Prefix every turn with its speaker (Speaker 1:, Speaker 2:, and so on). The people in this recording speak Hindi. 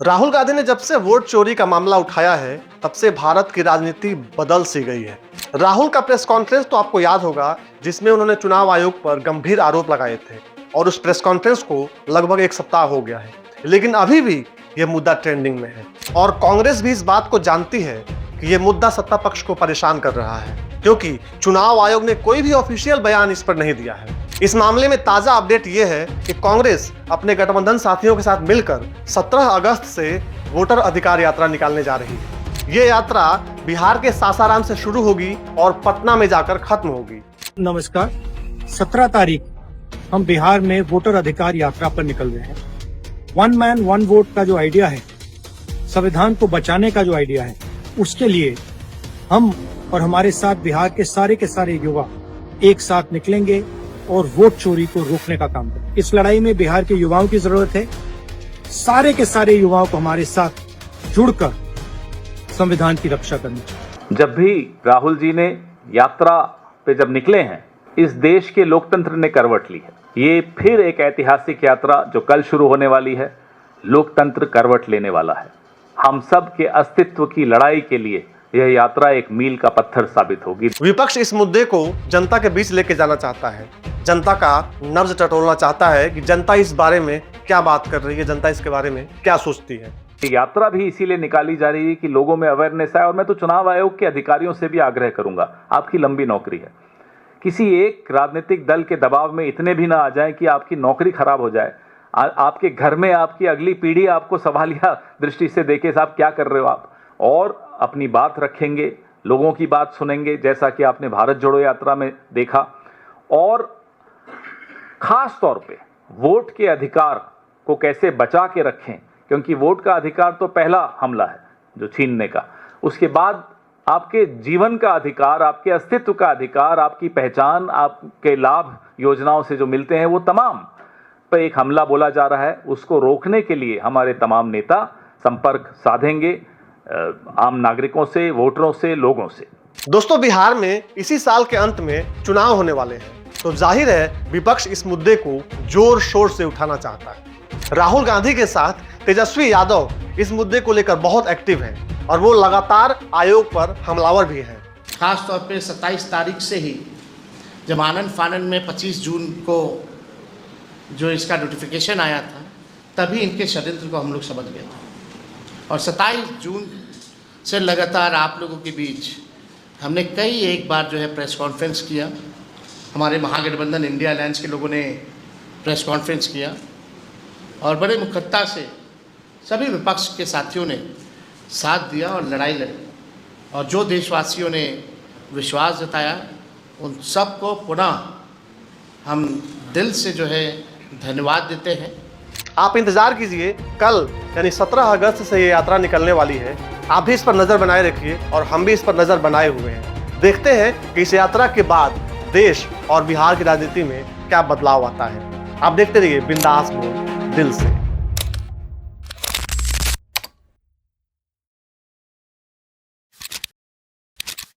Speaker 1: राहुल गांधी ने जब से वोट चोरी का मामला उठाया है, तब से भारत की राजनीति बदल सी गई है। राहुल का प्रेस कॉन्फ्रेंस तो आपको याद होगा, जिसमें उन्होंने चुनाव आयोग पर गंभीर आरोप लगाए थे और उस प्रेस कॉन्फ्रेंस को लगभग एक सप्ताह हो गया है, लेकिन अभी भी यह मुद्दा ट्रेंडिंग में है और कांग्रेस भी इस बात को जानती है कि यह मुद्दा सत्ता पक्ष को परेशान कर रहा है, क्योंकि चुनाव आयोग ने कोई भी ऑफिशियल बयान इस पर नहीं दिया है। इस मामले में ताजा अपडेट यह है कि कांग्रेस अपने गठबंधन साथियों के साथ मिलकर 17 अगस्त से वोटर अधिकार यात्रा निकालने जा रही है। ये यात्रा बिहार के सासाराम से शुरू होगी और पटना में जाकर खत्म होगी।
Speaker 2: नमस्कार, 17 तारीख हम बिहार में वोटर अधिकार यात्रा पर निकल रहे हैं। वन मैन वन वोट का जो आइडिया है, संविधान को बचाने का जो आइडिया है, उसके लिए हम और हमारे साथ बिहार के सारे युवा एक साथ निकलेंगे और वोट चोरी को रोकने का काम करें। इस लड़ाई में बिहार के युवाओं की जरूरत है। सारे के सारे युवाओं को हमारे साथ जुड़कर संविधान की रक्षा करनी चाहिए।
Speaker 3: जब भी राहुल जी ने यात्रा पे जब निकले हैं, इस देश के लोकतंत्र ने करवट ली है। ये फिर एक ऐतिहासिक यात्रा जो कल शुरू होने वाली है, लोकतंत्र करवट लेने वाला है। हम सब के अस्तित्व की लड़ाई के लिए यह यात्रा एक मील का पत्थर साबित होगी।
Speaker 1: विपक्ष इस मुद्दे को जनता के बीच लेके जाना चाहता है, जनता का नब्ज टटोलना चाहता है कि जनता इस बारे में क्या बात कर रही है, जनता इसके बारे में क्या सोचती है।
Speaker 3: यात्रा भी इसीलिए निकाली जा रही है कि लोगों में अवेयरनेस आए। और मैं तो चुनाव आयोग के अधिकारियों से भी आग्रह करूंगा, आपकी लंबी नौकरी है, किसी एक राजनीतिक दल के दबाव में इतने भी ना आ जाए कि आपकी नौकरी खराब हो जाए। आपके घर में आपकी अगली पीढ़ी आपको सवालिया दृष्टि से देखे, साहब क्या कर रहे हो आप, और अपनी बात रखेंगे, लोगों की बात सुनेंगे, जैसा कि आपने भारत जोड़ो यात्रा में देखा। और खास तौर पे वोट के अधिकार को कैसे बचा के रखें, क्योंकि वोट का अधिकार तो पहला हमला है जो छीनने का। उसके बाद आपके जीवन का अधिकार, आपके अस्तित्व का अधिकार, आपकी पहचान, आपके लाभ योजनाओं से जो मिलते हैं, वो तमाम पर एक हमला बोला जा रहा है। उसको रोकने के लिए हमारे तमाम नेता संपर्क साधेंगे आम नागरिकों से, वोटरों से, लोगों से।
Speaker 1: दोस्तों, बिहार में इसी साल के अंत में चुनाव होने वाले हैं, तो जाहिर है विपक्ष इस मुद्दे को जोर शोर से उठाना चाहता है। राहुल गांधी के साथ तेजस्वी यादव इस मुद्दे को लेकर बहुत एक्टिव हैं और वो लगातार आयोग पर हमलावर भी हैं।
Speaker 4: खास तौर पे 27 तारीख से ही जब आनंद फानन में 25 जून को जो इसका नोटिफिकेशन आया था, तभी इनके षड्यंत्र को हम लोग समझ गए थे। और 27 जून से लगातार आप लोगों के बीच हमने कई एक बार जो है प्रेस कॉन्फ्रेंस किया। हमारे महागठबंधन इंडिया अलायंस के लोगों ने प्रेस कॉन्फ्रेंस किया और बड़े मुखरता से सभी विपक्ष के साथियों ने साथ दिया और लड़ाई लड़ी। और जो देशवासियों ने विश्वास जताया, उन सबको पुनः हम दिल से जो है धन्यवाद देते हैं।
Speaker 1: आप इंतजार कीजिए, कल यानी 17 अगस्त से ये यात्रा निकलने वाली है। आप भी इस पर नजर बनाए रखिए और हम भी इस पर नजर बनाए हुए हैं। देखते हैं कि इस यात्रा के बाद देश और बिहार की राजनीति में क्या बदलाव आता है। आप देखते रहिए बिंदास बोल दिल से।